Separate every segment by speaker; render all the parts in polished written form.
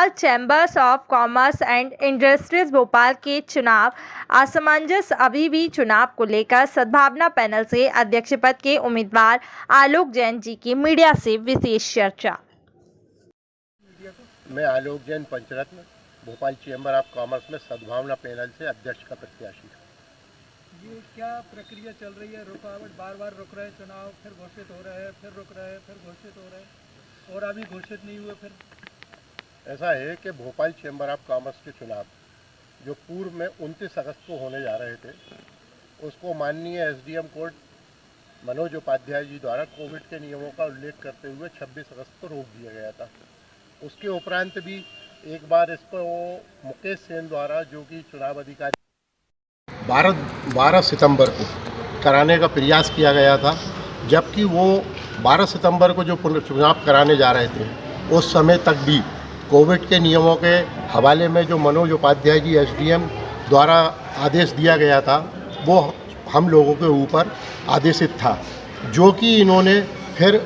Speaker 1: Bhopal chambers of commerce and industries Bhopal के चुनाव असमंजस अभी भी चुनाव को लेकर सद्भावना पैनल से अध्यक्ष पद के उम्मीदवार आलोक जैन जी की मीडिया से विशेष चर्चा।
Speaker 2: मैं Alok Jain Panchratna Bhopal chamber of commerce में सद्भावना पैनल से अध्यक्ष का प्रत्याशी।
Speaker 3: ये क्या प्रक्रिया चल रही है? रुकावट बार बार रुक रहे हैं, चुनाव फिर घोषित हो रहे हैं, फिर रुक रहे हैं, फिर घोषित हो रहे हैं और अभी घोषित नहीं हुए। फिर
Speaker 2: ऐसा है कि भोपाल चैम्बर ऑफ कॉमर्स के चुनाव जो पूर्व में 29 अगस्त को होने जा रहे थे, उसको माननीय एसडीएम कोर्ट मनोज उपाध्याय जी द्वारा कोविड के नियमों का उल्लेख करते हुए 26 अगस्त को रोक दिया गया था। उसके उपरांत भी एक बार इसको मुकेश सेन द्वारा, जो कि चुनाव अधिकारी, 12 सितंबर को कराने का प्रयास किया गया था, जबकि वो 12 सितंबर को जो चुनाव कराने जा रहे थे उस समय तक भी कोविड के नियमों के हवाले में जो मनोज उपाध्याय जी एसडीएम द्वारा आदेश दिया गया था वो हम लोगों के ऊपर आदेशित था, जो कि इन्होंने फिर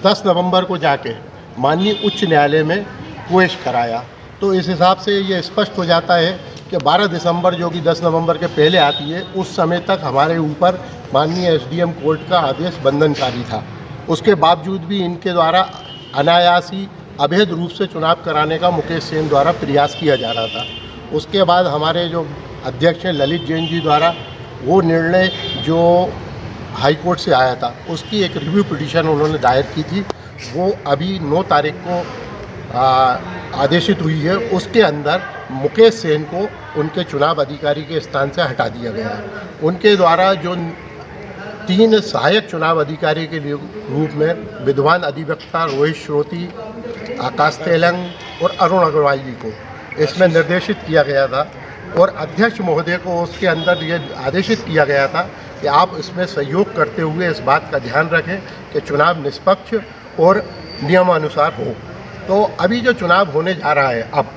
Speaker 2: 10 नवंबर को जाके माननीय उच्च न्यायालय में पेश कराया। तो इस हिसाब से ये स्पष्ट हो जाता है कि 12 दिसंबर जो कि 10 नवंबर के पहले आती है, उस समय तक हमारे ऊपर माननीय एसडीएम कोर्ट का आदेश बंधनकारी था। उसके बावजूद भी इनके द्वारा अनायासी अवैध रूप से चुनाव कराने का मुकेश सेन द्वारा प्रयास किया जा रहा था। उसके बाद हमारे जो अध्यक्ष हैं ललित जैन जी द्वारा वो निर्णय जो हाई कोर्ट से आया था, उसकी एक रिव्यू पिटीशन उन्होंने दायर की थी, वो अभी 9 तारीख को आदेशित हुई है। उसके अंदर मुकेश सेन को उनके चुनाव अधिकारी के स्थान से हटा दिया गया है। उनके द्वारा जो 3 सहायक चुनाव अधिकारी के रूप में विद्वान अधिवक्ता रोहित श्रोती, आकाश तेलंग और अरुण अग्रवाल जी को इसमें निर्देशित किया गया था, और अध्यक्ष महोदय को उसके अंदर ये आदेशित किया गया था कि आप इसमें सहयोग करते हुए इस बात का ध्यान रखें कि चुनाव निष्पक्ष और नियमानुसार हो। तो अभी जो चुनाव होने जा रहा है अब,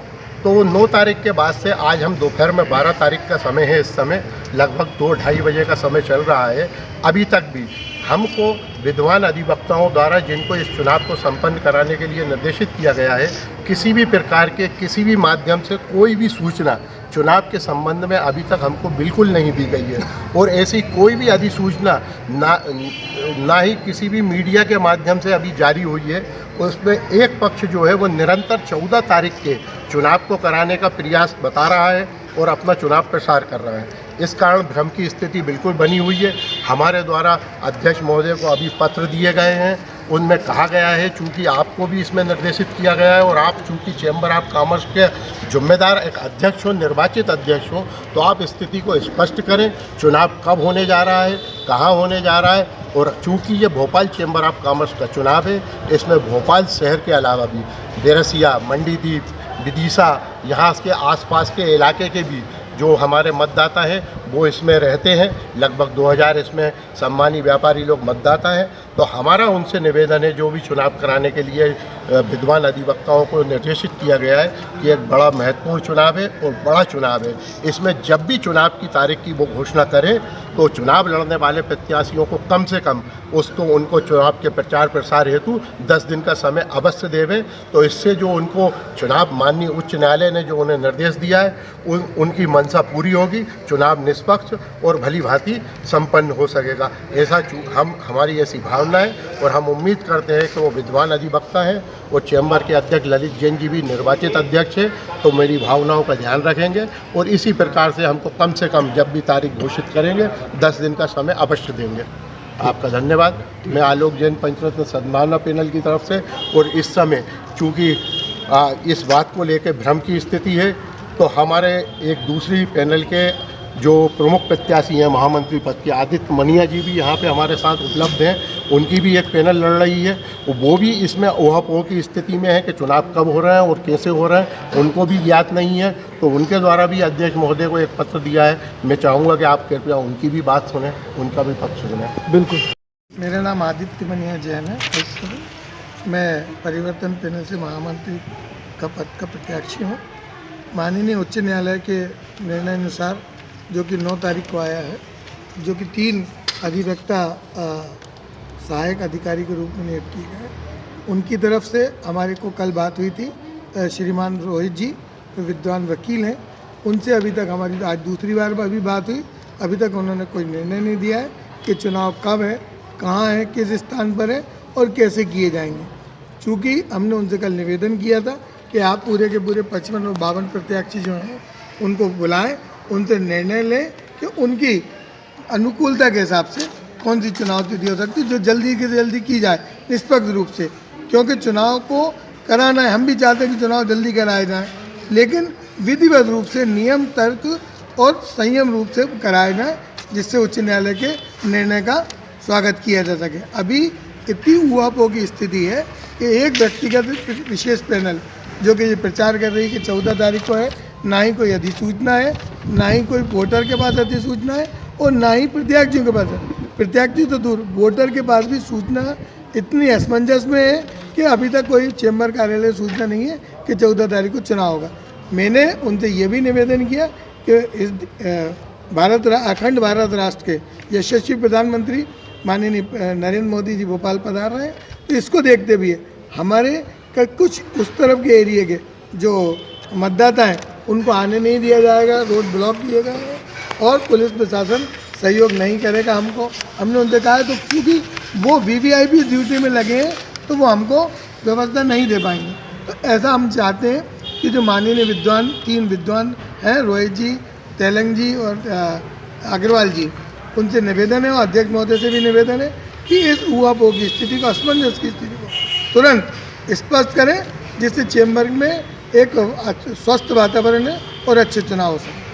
Speaker 2: तो 9 तारीख के बाद से आज हम दोपहर में 12 तारीख का समय है, इस समय लगभग 2-2:30 बजे का समय चल रहा है। अभी तक भी हमको विद्वान अधिवक्ताओं द्वारा, जिनको इस चुनाव को संपन्न कराने के लिए निर्देशित किया गया है, किसी भी प्रकार के किसी भी माध्यम से कोई भी सूचना चुनाव के संबंध में अभी तक हमको बिल्कुल नहीं दी गई है, और ऐसी कोई भी अधिसूचना ना ही किसी भी मीडिया के माध्यम से अभी जारी हुई है। उसमें एक पक्ष जो है वो निरंतर 14 तारीख के चुनाव को कराने का प्रयास बता रहा है और अपना चुनाव प्रसार कर रहा है। इस कारण भ्रम की स्थिति बिल्कुल बनी हुई है। हमारे द्वारा अध्यक्ष महोदय को अभी पत्र दिए गए हैं, उनमें कहा गया है, चूंकि आपको भी इसमें निर्देशित किया गया है और आप चूंकि चैम्बर ऑफ कॉमर्स के जिम्मेदार एक अध्यक्ष हो, निर्वाचित अध्यक्ष हो, तो आप स्थिति को स्पष्ट करें, चुनाव कब होने जा रहा है, कहाँ होने जा रहा है। और चूंकि ये भोपाल चैम्बर ऑफ कॉमर्स का चुनाव है, इसमें भोपाल शहर के अलावा भी बेरसिया, मंडीदीप, विदिशा, यहाँ के आसपास के इलाके के भी जो हमारे मतदाता हैं वो इसमें रहते हैं। लगभग 2000 इसमें सम्मानी व्यापारी लोग मतदाता हैं। तो हमारा उनसे निवेदन है, जो भी चुनाव कराने के लिए विद्वान अधिवक्ताओं को निर्देशित किया गया है कि एक बड़ा महत्वपूर्ण चुनाव है और बड़ा चुनाव है, इसमें जब भी चुनाव की तारीख की वो घोषणा करें तो चुनाव लड़ने वाले प्रत्याशियों को कम से कम उनको चुनाव के प्रचार प्रसार हेतु 10 दिन का समय अवश्य देवें। तो इससे जो उनको चुनाव माननीय उच्च न्यायालय ने जो उन्हें निर्देश दिया है उनकी मंशा पूरी होगी, चुनाव निष्पक्ष और भली भांति संपन्न हो सकेगा। ऐसा हमारी ऐसी भावना है, और हम उम्मीद करते हैं कि वो विद्वान अधिवक्ता हैं और चैम्बर के अध्यक्ष ललित जैन जी भी निर्वाचित अध्यक्ष हैं, तो मेरी भावनाओं का ध्यान रखेंगे और इसी प्रकार से हमको कम से कम जब भी तारीख घोषित करेंगे 10 दिन का समय अवश्य देंगे। आपका धन्यवाद। मैं आलोक जैन पंचरत्न सद्भावना पैनल की तरफ से, और इस समय चूँकि इस बात को लेकर भ्रम की स्थिति है, तो हमारे एक दूसरी पैनल के जो प्रमुख प्रत्याशी हैं महामंत्री पद के आदित्य मनिया जी भी यहाँ पे हमारे साथ उपलब्ध हैं। उनकी भी एक पैनल लड़ रही है, वो भी इसमें ओहापोह की स्थिति में है कि चुनाव कब हो रहे हैं और कैसे हो रहे हैं, उनको भी ज्ञात नहीं है। तो उनके द्वारा भी अध्यक्ष महोदय को एक पत्र दिया है। मैं चाहूँगा कि आप कृपया उनकी भी बात सुनें, उनका भी पक्ष सुनें।
Speaker 3: बिल्कुल। मेरा नाम आदित्य मनिया जैन है। मैं परिवर्तन पैनल से महामंत्री का पद का प्रत्याशी हूँ। माननीय उच्च न्यायालय के निर्णय अनुसार, जो कि 9 तारीख को आया है, जो कि 3 अधिवक्ता सहायक अधिकारी के रूप में नियुक्त किए गए, उनकी तरफ से हमारे को कल बात हुई थी श्रीमान रोहित जी विद्वान वकील हैं, उनसे अभी तक हमारी आज दूसरी बार अभी बात हुई। अभी तक उन्होंने कोई निर्णय नहीं दिया है कि चुनाव कब है, कहाँ है, किस स्थान पर है और कैसे किए जाएंगे। चूँकि हमने उनसे कल निवेदन किया था कि आप पूरे के पूरे 55 और 52 प्रत्याशी जो हैं उनको बुलाएं, उनसे निर्णय लें कि उनकी अनुकूलता के हिसाब से कौन सी चुनाव तिथि हो सकती है जो जल्दी से जल्दी की जाए निष्पक्ष रूप से, क्योंकि चुनाव को कराना है। हम भी चाहते हैं कि चुनाव जल्दी कराए जाएं, लेकिन विधिवत रूप से नियम, तर्क और संयम रूप से कराए जाएं, जिससे उच्च न्यायालय के निर्णय का स्वागत किया जा सके। अभी इतनी ऊहापोह की स्थिति है कि एक व्यक्तिगत विशेष पैनल जो कि ये प्रचार कर रही है कि 14 तारीख को है, ना ही कोई अधिसूचना है, ना ही कोई वोटर के पास अधिसूचना है और ना ही प्रत्याशियों के पास है। प्रत्याशी तो दूर, वोटर के पास भी सूचना इतनी असमंजस में है कि अभी तक कोई चेंबर कार्यालय सूचना नहीं है कि 14 तारीख को चुनाव होगा। मैंने उनसे ये भी निवेदन किया कि इस अखंड भारत राष्ट्र के यशस्वी प्रधानमंत्री माननीय नरेंद्र मोदी जी भोपाल पधार रहे हैं, तो इसको देखते हुए हमारे कुछ उस तरफ के एरिया के जो मतदाता हैं उनको आने नहीं दिया जाएगा, रोड ब्लॉक किए गए हैं और पुलिस प्रशासन सहयोग नहीं करेगा हमको। हमने उनसे कहा है तो क्योंकि वो वीवीआईपी ड्यूटी में लगे हैं तो वो हमको व्यवस्था नहीं दे पाएंगे। तो ऐसा हम चाहते हैं कि जो माननीय विद्वान 3 विद्वान हैं, रोहित जी, तेलंग जी और अग्रवाल जी, उनसे निवेदन है और अध्यक्ष महोदय से भी निवेदन है कि इस ऊहापोह की स्थिति को, असमंजस की स्थिति को तुरंत स्पष्ट करें, जिससे चेंबर में एक स्वस्थ वातावरण है और अच्छे चुनाव हो सके।